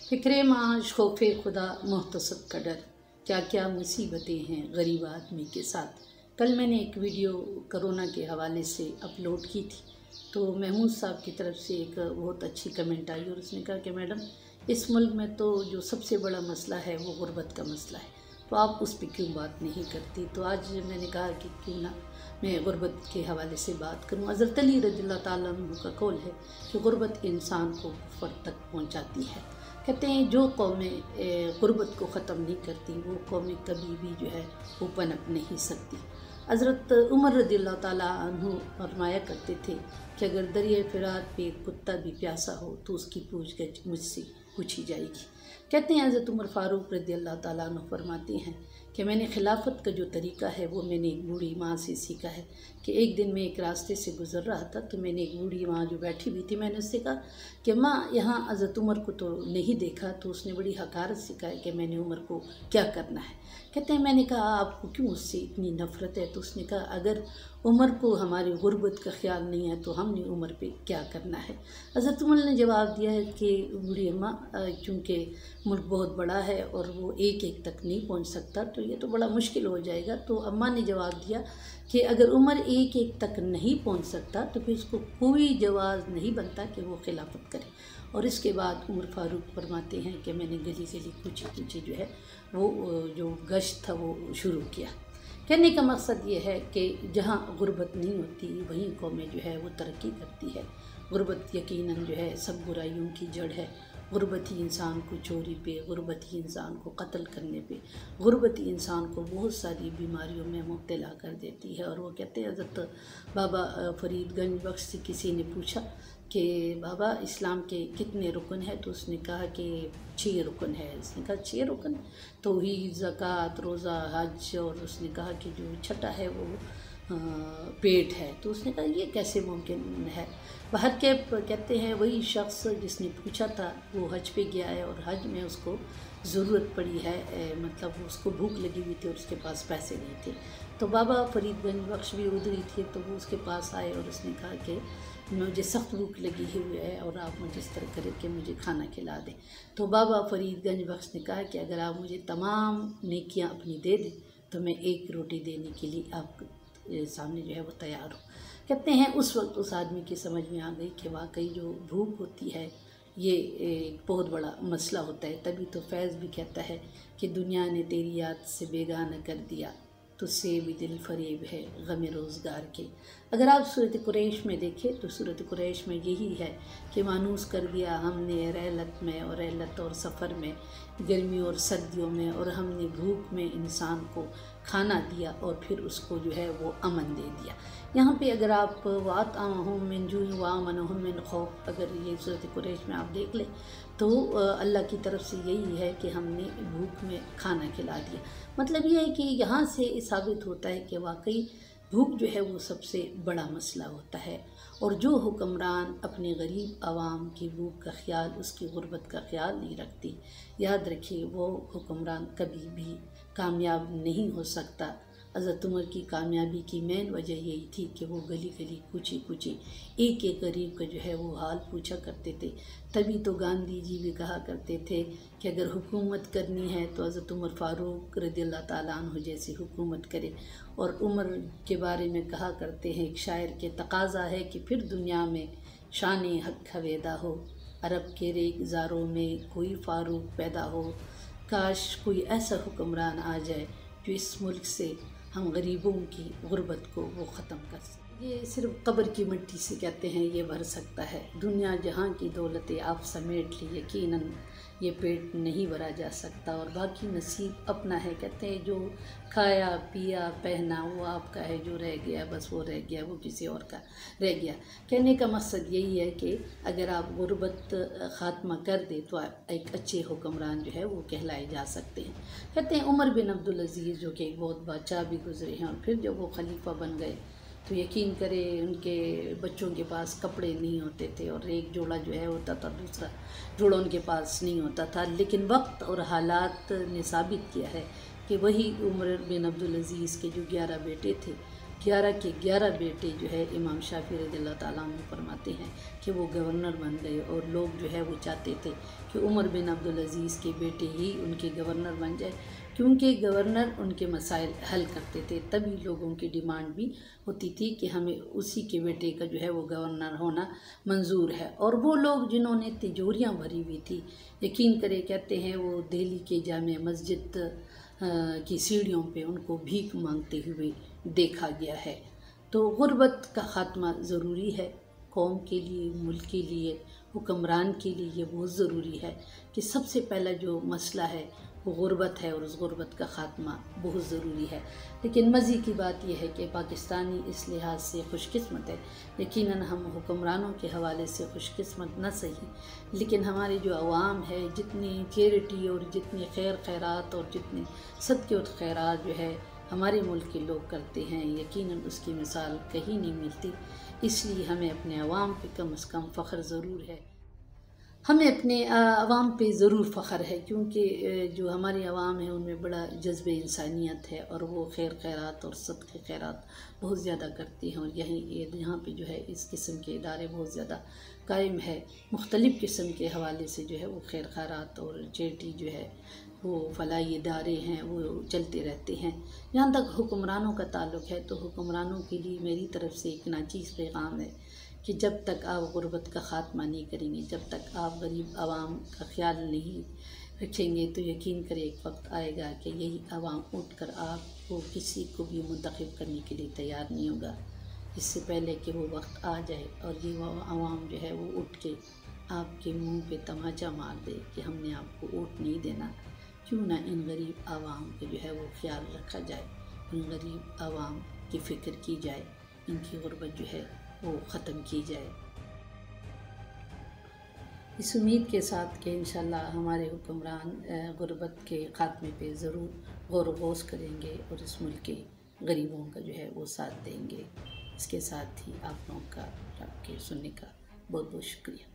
फ़िक्रे माश खौफ़े खुदा मुहतसब का डर, क्या क्या मुसीबतें हैं गरीब आदमी के साथ। कल मैंने एक वीडियो कोरोना के हवाले से अपलोड की थी, तो महमूद साहब की तरफ से एक बहुत अच्छी कमेंट आई और उसने कहा कि मैडम, इस मुल्क में तो जो सबसे बड़ा मसला है वो गुर्बत का मसला है, तो आप उस पर क्यों बात नहीं करती। तो आज मैंने कहा कि क्यों ना मैं गुर्बत के हवाले से बात करूँ। हज़रत अली रज़ियल्लाहु ताला अन्हु का कौल है कि गुर्बत इंसान को कुफ्र तक पहुँचाती है। कहते हैं जो कौमें गुर्बत को ख़त्म नहीं करती वो कौमें कभी भी जो है वो पनप नहीं सकती। हज़रत उमर रज़ियल्लाहु ताला अन्हु फरमाया करते थे कि अगर दरिया फ़िरात पे एक कुत्ता भी प्यासा हो तो उसकी पूछगछ मुझसे पूछी जाएगी। कहते हैं हज़रत उमर फ़ारूक रज़ियल्लाहु ताला अन्हु फरमाते हैं कि मैंने खिलाफत का जो तरीक़ा है वो मैंने एक बूढ़ी माँ से सीखा है कि एक दिन मैं एक रास्ते से गुज़र रहा था तो मैंने एक बूढ़ी माँ जो बैठी हुई थी, मैंने उससे कहा कि माँ यहाँ हज़रत उमर को तो नहीं देखा। तो उसने बड़ी हकारत से कहा कि मैंने उमर को क्या करना है। कहते हैं मैंने कहा आपको क्यों उससे इतनी नफ़रत है। तो उसने कहा अगर उमर को हमारी गुर्बत का ख्याल नहीं है तो हमने उमर पे क्या करना है। हज़रत उमर ने जवाब दिया है कि बूढ़ी अम्मा, क्योंकि मुल्क बहुत बड़ा है और वो एक एक तक नहीं पहुंच सकता तो ये तो बड़ा मुश्किल हो जाएगा। तो अम्मा ने जवाब दिया कि अगर उमर एक एक तक नहीं पहुंच सकता तो फिर उसको कोई जवाब नहीं बनता कि वो खिलाफत करे। और इसके बाद उमर फ़ारूक फरमाते हैं कि मैंने गली गली कुछ जो है वो जो गश्त था वो शुरू किया। कहने का मकसद ये है कि जहाँ गुर्बत नहीं होती वहीं कौमें जो है वो तरक्की करती है। गुर्बत यकीनन जो है सब बुराइयों की जड़ है। गुर्बत ही इंसान को चोरी पे, गुर्बत ही इंसान को कत्ल करने पे, गुर्बत ही इंसान को बहुत सारी बीमारियों में मुब्तला कर देती है। और वो कहते हैं हज़रत बाबा फरीदगंज बख्श से किसी ने पूछा कि बाबा इस्लाम के कितने रुकन है। तो उसने कहा कि 6 रुकन है। उसने कहा 6 रुकन, तौहीद, ज़कात, रोज़ा, हज, और उसने कहा कि जो छठा है वो पेट है। तो उसने कहा ये कैसे मुमकिन है। बाहर के कहते हैं वही शख्स जिसने पूछा था वो हज पे गया है और हज में उसको ज़रूरत पड़ी है, मतलब उसको भूख लगी हुई थी और उसके पास पैसे नहीं थे। तो बाबा फरीदगंज बख्श भी उधर ही थे तो वो उसके पास आए और उसने कहा कि मुझे सख्त भूख लगी हुई है और आप मुझे इस तरह करें कि मुझे खाना खिला दें। तो बाबा फरीदगंज बख्श ने कहा कि अगर आप मुझे तमाम नेकियां अपनी दे दें तो मैं एक रोटी देने के लिए आपके सामने जो है वो तैयार हूँ। कहते हैं उस वक्त उस आदमी की समझ में आ गई कि वाकई जो भूख होती है ये एक बहुत बड़ा मसला होता है। तभी तो फैज़ भी कहता है कि दुनिया ने तेरी याद से बेगाना कर दिया, तुझसे भी दिल फरेब है गम रोज़गार के। अगर आप सूरत कुरैश में देखें तो सूरत कुरैश में यही है कि मानूस कर दिया हमने रहलत में और रहलत और सफ़र में, गर्मियों और सर्दियों में, और हमने भूख में इंसान को खाना दिया और फिर उसको जो है वो अमन दे दिया। यहाँ पे अगर आप वात आम मिन जूँ वामन मिन खौफ, अगर ये सूरत कुरैश में आप देख लें तो अल्लाह की तरफ से यही है कि हमने भूख में खाना खिला दिया। मतलब ये है कि यहाँ से साबित होता है कि वाकई भूख जो है वो सबसे बड़ा मसला होता है। और जो हुक्मरान अपने गरीब आवाम की भूख का ख्याल, उसकी गुर्बत का ख्याल नहीं रखती, याद रखिए वो हुक्मरान कभी भी कामयाब नहीं हो सकता। हज़रत उमर की कामयाबी की मेन वजह यही थी कि वो गली गली कुची एक एक गरीब का जो है वो हाल पूछा करते थे। तभी तो गांधी जी भी कहा करते थे कि अगर हुकूमत करनी है तो हज़रत उमर फ़ारूक रज़ियल्लाहु ताला अन्हु जैसी हुकूमत करे। और उमर के बारे में कहा करते हैं एक शायर के तकाज़ा है कि फिर दुनिया में शान हक हवेदा हो, अरब के रेगज़ारों में कोई फ़ारूक पैदा हो। काश कोई ऐसा हुक्मरान आ जाए जो इस मुल्क से हम गरीबों की गुर्बत को वो ख़त्म कर सकें। ये सिर्फ कब्र की मिट्टी से कहते हैं ये भर सकता है। दुनिया जहाँ की दौलतें आप समेट ली, यकीनन ये पेट नहीं भरा जा सकता और बाकी नसीब अपना है। कहते हैं जो खाया पिया पहना वो आपका है, जो रह गया बस वो रह गया, वो किसी और का रह गया। कहने का मकसद यही है कि अगर आप गुर्बत ख़ात्मा कर दे तो एक अच्छे हुक्मरान जो है वो कहलाए जा सकते हैं। कहते हैं उमर बिन अब्दुल अज़ीज़ जो कि एक बहुत बादशाह भी गुजरे हैं और फिर जब वो खलीफा बन गए तो यकीन करें उनके बच्चों के पास कपड़े नहीं होते थे और एक जोड़ा जो है होता था, दूसरा जोड़ा उनके पास नहीं होता था। लेकिन वक्त और हालात ने साबित किया है कि वही उमर बिन अब्दुल अज़ीज़ के जो 11 बेटे थे 11 के 11 बेटे जो है इमाम शाफी रज़ियल्लाहु ताला अन्हु फरमाते हैं कि वो गवर्नर बन गए, और लोग जो है वो चाहते थे कि उमर बिन अब्दुल अज़ीज़ के बेटे ही उनके गवर्नर बन जाए, क्योंकि गवर्नर उनके मसाइल हल करते थे। तभी लोगों की डिमांड भी होती थी कि हमें उसी के बेटे का जो है वो गवर्नर होना मंजूर है। और वो लोग जिन्होंने तिजोरियाँ भरी हुई थी, यकीन करें कहते हैं वो दिल्ली के जामे मस्जिद की सीढ़ियों पे उनको भीख मांगते हुए देखा गया है। तो गुर्बत का ख़ात्मा ज़रूरी है, कौम के लिए, मुल्क के लिए, हुक्मरान के लिए ये बहुत ज़रूरी है कि सबसे पहला जो मसला है वो गुर्बत है, और उस गुर्बत का ख़ात्मा बहुत ज़रूरी है। लेकिन मज़े की बात यह है कि पाकिस्तानी इस लिहाज से खुशकिस्मत है। यकीनन हम हुक्मरानों के हवाले से खुशकिस्मत न सही, लेकिन हमारी जो आवाम है जितनी चैरिटी और जितनी खैर खैरात और जितने सदक़े और खैरात जो है हमारे मुल्क के लोग करते हैं, यकीनन उसकी मिसाल कहीं नहीं मिलती। इसलिए हमें अपने अवाम पे कम से कम फ़ख्र ज़रूर है, हमें अपने अवाम पे ज़रूर फ़ख्र है, क्योंकि जो हमारी अवाम है उनमें बड़ा जज्बे इंसानियत है, और वो खैर खैरात और सदक़े खैरात बहुत ज़्यादा करती हैं। और यहाँ पे जो है इस किस्म के इदारे बहुत ज़्यादा कायम है। मुख्तलिफ़ किस्म के हवाले से जो है वो खैर खैरात और चैरिटी जो है वो फलाही इदारे हैं वो चलते रहते हैं। जहाँ तक हुक्मरानों का ताल्लुक़ है तो हुक्मरानों के लिए मेरी तरफ़ से एक नाचीज़ पैगाम है कि जब तक आप गुर्बत का ख़ात्मा नहीं करेंगे, जब तक आप गरीब आवाम का ख्याल नहीं रखेंगे, तो यकीन करें एक वक्त आएगा कि यही आवाम उठकर आपको किसी को भी मुंतखब करने के लिए तैयार नहीं होगा। इससे पहले कि वो वक्त आ जाए और ये आवाम जो है वो उठ के आपके मुंह पे तमाचा मार दे कि हमने आपको वोट नहीं देना, क्यों ना इन गरीब आवाम के जो है वो ख्याल रखा जाए, इन गरीब आवाम की फ़िक्र की जाए, इनकी गुर्बत जो है वो ख़त्म की जाए। इस उम्मीद के साथ कि इंशाअल्लाह हमारे हुक्मरान गुर्बत के ख़ात्मे पे ज़रूर गौर व गौस करेंगे और इस मुल्क के गरीबों का जो है वो साथ देंगे। इसके साथ ही आप लोगों का आपके सुनने का बहुत बहुत शुक्रिया।